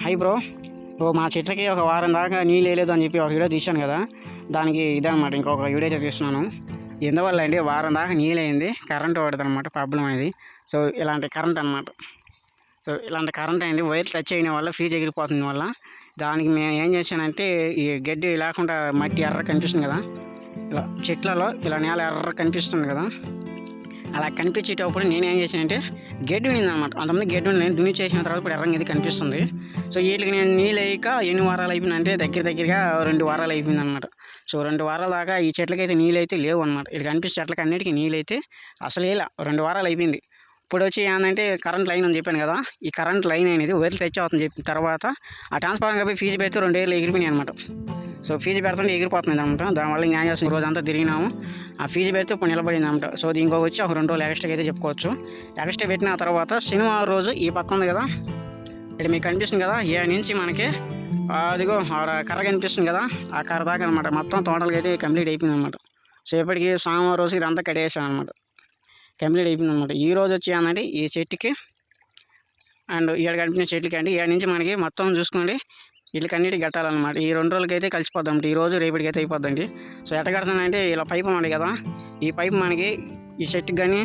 Hi bro. మా చెట్లకి ఒక వారం దాకా నీళ్ళు వేయలేదు అని చెప్పి ఒక వీడియో తీశాను కదా, దానికి ఇదే అనమాట ఇంకొక వీడియో అయితే తీస్తున్నాను. ఎందువల్ల అండి, వారం దాకా నీళ్ళు అయింది, కరెంట్ పడదు అనమాట ప్రాబ్లం అనేది. సో ఇలాంటి కరెంట్ అనమాట. సో ఇలాంటి కరెంట్ అయింది, వైర్ టచ్ అయిన వల్ల ఫీజు ఎగిరిపోతుంది వల్ల. దానికి మేము ఏం చేశానంటే, ఈ గడ్డి లేకుండా మట్టి ఎర్ర కనిపిస్తుంది కదా, ఇలా చెట్లలో ఇలా నేల ఎర్ర కనిపిస్తుంది కదా, అలా కనిపించేటప్పుడు నేను ఏం చేశానంటే గడ్డి ఉండిందనమాట. అంతమంది గడ్డి ఉండి నేను దున్ని చేసిన తర్వాత ఇప్పుడు ఎర్రంగా ఇది కనిపిస్తుంది. సో వీటికి నేను నీళ్ళు వేయక ఎన్ని వారాలు అయిపోయిందంటే దగ్గరగా 2 వారాలు అయిపోయింది అనమాట. సో 2 వారాల దాకా ఈ చెట్లకైతే నీళ్ళు అయితే లేవు అనమాట. ఇది కనిపించే చెట్లకి అన్నిటికీ నీళ్ళు అయితే అసలు వేయాల. 2 వారాలు అయిపోయింది. ఇప్పుడు వచ్చి ఏంటంటే కరెంట్ లైన్ అని చెప్పాను కదా, ఈ కరెంట్ లైన్ అనేది వైర్లు టచ్ అవుతుంది చెప్పిన తర్వాత ఆ ట్రాన్స్ఫార్మర్ పోయి ఫీజు పెడితే 2 ఏళ్ళు ఎగిరిపోయినాయి అనమాట. సో ఫీజు పెడుతుంటే ఎగిరిపోతుంది అనమాట. దానివల్ల న్యాయం చేసిన రోజంతా తిరిగినాము. ఆ ఫీజు పెడితే ఇప్పుడు నిలబడింది అనమాట. సో దీనికి వచ్చి ఒక 2 రోజులు ఎక్స్ట్రా అయితే చెప్పుకోవచ్చు. ఎక్స్ట్రా పెట్టిన తర్వాత శనివారం రోజు ఈ పక్క ఉంది కదా, ఇక్కడ మీకు కనిపిస్తుంది కదా, ఏ నుంచి మనకి అదిగో కర్ర కనిపిస్తుంది కదా, ఆ కర్ర దాకా అనమాట మొత్తం టోటల్గా అయితే కంప్లీట్ అయిపోయింది అనమాట. సో ఇప్పటికి సోమవారం రోజు ఇదంతా కట్టేసాను అనమాట, కంప్లీట్ అయిపోయింది అనమాట. ఈ రోజు వచ్చి ఏంటంటే ఈ చెట్టుకి అండ్ ఇక్కడ కనిపించిన చెట్లకి అంటే ఇక్కడ నుంచి మనకి మొత్తం చూసుకోండి వీళ్ళకి అన్నిటికి కట్టాలన్నమాట. ఈ 2 రోజులకి అయితే కలిసిపోద్దాం, ఈ రోజు రేపటికి అయితే అయిపోద్దండి. సో ఎట్ట కడతానంటే ఇలా పైపు ఉంది కదా, ఈ పైపు మనకి ఈ చెట్టుకి కానీ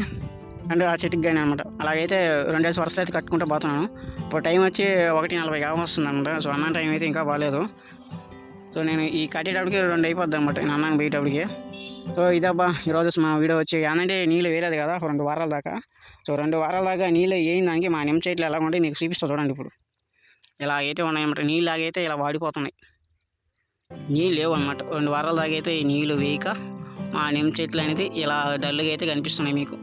అండ్ ఆ చెట్టుకి కానీ అనమాట. అలాగైతే 2 వరుసలు అయితే కట్టుకుంటూ పోతున్నాను. ఇప్పుడు టైం వచ్చి 1:40 వస్తుంది అనమాట. సో అన్న టైం అయితే ఇంకా బాగాలేదు. సో నేను ఈ కట్టేటప్పటికి 2 అయిపోద్ది అనమాట, నేను అన్నాను పోయేటప్పటికి. సో ఇదబ్బా ఈరోజు మా వీడియో వచ్చి ఏంటంటే నీళ్ళు వేయలేదు కదా 2 వారాల దాకా. సో 2 వారాల దాకా నీళ్ళు వేయిన దానికి మా నిమ్మ చెట్లు ఎలా ఉంటే మీకు చూపిస్తా చూడండి. ఇప్పుడు ఇలా అయితే ఉన్నాయన్నమాట, నీళ్ళు లాగైతే ఇలా వాడిపోతున్నాయి, నీళ్ళు లేవు అనమాట. 2 వారాల దాకా అయితే ఈ నీళ్ళు వేయక మా నిమ్మ చెట్లు అనేది ఇలా డల్గా అయితే కనిపిస్తున్నాయి మీకు.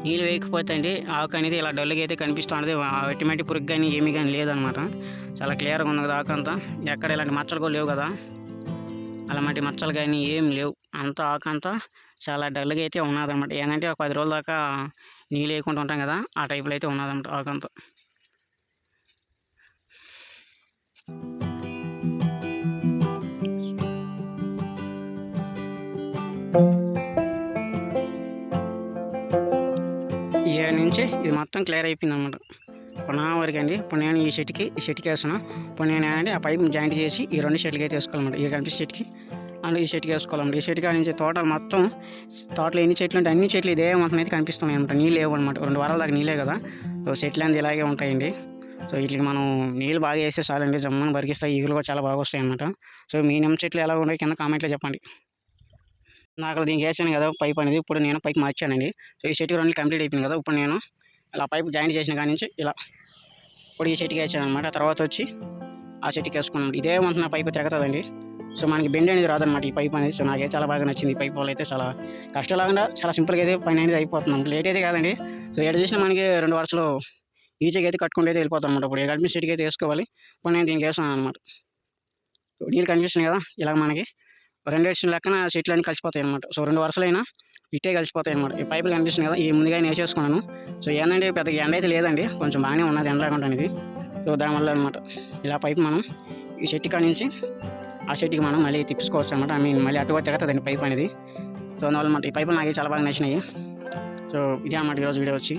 నీళ్ళు వేయకపోతే అండి ఆకు అనేది ఇలా డల్గా అయితే కనిపిస్తుంది. ఎటువంటి పురుగు కానీ ఏమీ కానీ లేదనమాట. చాలా క్లియర్గా ఉంది కదా ఆకు అంతా, ఎక్కడ ఇలాంటి మచ్చలు కూడా లేవు కదా, అలాంటి మచ్చలు కానీ ఏం లేవు. అంతా ఆకు అంతా చాలా డల్గా అయితే ఉన్నదన్నమాట. ఏంటంటే ఒక 10 రోజుల దాకా నీళ్ళు వేయకుండా ఉంటాం కదా, ఆ టైపులో అయితే ఉన్నదన్నమాట ఆకంతా. ఈ నుంచి ఇది మొత్తం క్లియర్ అయిపోయింది అనమాట. ఇప్పుడు నా వరకు అండి, ఇప్పుడు నేను ఈ చెట్టుకి వేస్తున్నా. ఇప్పుడు నేను ఏంటంటే ఆ పైప్ జాయింట్ చేసి ఈ 2 చెట్లకి అయితే వేసుకోవాలన్నమాట. ఈ కనిపించే చెట్టుకి అండ్ ఈ చెట్టుకి వేసుకోవాలన్నమాట. ఈ చెట్టుకి నుంచి తోటలు మొత్తం, తోటలో ఎన్ని చెట్లు ఉంటే అన్ని చెట్లు ఇదే మొత్తం అయితే కనిపిస్తున్నాయి అనమాట. నీళ్ళు లేవు అనమాట. 2 వారాల దాకా నీళ్ళే కదా. సో చెట్లు అనేది ఇలాగే ఉంటాయండి. సో వీటికి మనం నీళ్ళు బాగా వేస్తే చాలండి, జమ్మని బరికిస్తాయి, ఈగులు కూడా చాలా బాగా వస్తాయి అనమాట. సో మీ నిమ్మ చెట్లు ఎలా ఉన్నాయి కింద కామెంట్లో చెప్పండి. నాకు దీనికి వేసాను కదా పైప్ అనేది, ఇప్పుడు నేను పైప్ మార్చానండి. సో ఈ చెట్టుకి 2 కంప్లీట్ అయిపోయింది కదా, ఇప్పుడు నేను ఇలా పైప్ జాయింట్ చేసిన కాడి నుంచి ఇలా ఇప్పుడు ఈ చెట్టుకి వేసాను అనమాట. తర్వాత వచ్చి ఆ చెట్టుకి వేసుకున్నాను. ఇదే మొత్తం నా పైపు తిరుగుతుందండి. సో మనకి బెండ్ అనేది రాదనమాట ఈ పైప్ అనేది. సో నాకైతే చాలా బాగా నచ్చింది. ఈ పైప్ వల్ల అయితే చాలా కష్టంలాగా చాలా సింపుల్గా అయితే పని అనేది అయిపోతుంది, లేట్ అయితే కాదండి. సో ఎక్కడ చూసినా మనకి 2 వరుసలు ఈజీగా అయితే కట్టుకుంటే అయితే వెళ్ళిపోతాం అనమాట. ఇప్పుడు కనిపించిన చెట్టుకి అయితే వేసుకోవాలి. ఇప్పుడు నేను దీనికి వేస్తున్నాను అనమాట. నీళ్ళు కనిపిస్తున్నాయి కదా, ఇలా మనకి 2 వేసిన లెక్కన చెట్లు అన్నీ కలిసిపోతాయి అనమాట. సో 2 వరుసలైనా ఇట్టే కలిసిపోతాయి అనమాట. ఈ పైపులు కనిపిస్తుంది కదా, ఈ ముందుగా వేసేసుకున్నాను. సో ఏంటంటే పెద్ద ఎండ అయితే లేదండి, కొంచెం బాగానే ఉన్నది ఎండ లేకుండా అనేది. సో దానివల్ల అనమాట ఇలా పైపు మనం ఈ చెట్టు కాడి నుంచి ఆ చెట్టుకి మనం మళ్ళీ తిప్పుకోవచ్చు అనమాట. మళ్ళీ అటువైపు తిరుగుతుందండి పైప్ అనేది. సో అందువల్ల ఈ పైపులు నాకు చాలా బాగా నచ్చినాయి. సో ఇదే అన్నమాట ఈరోజు వీడియో వచ్చి.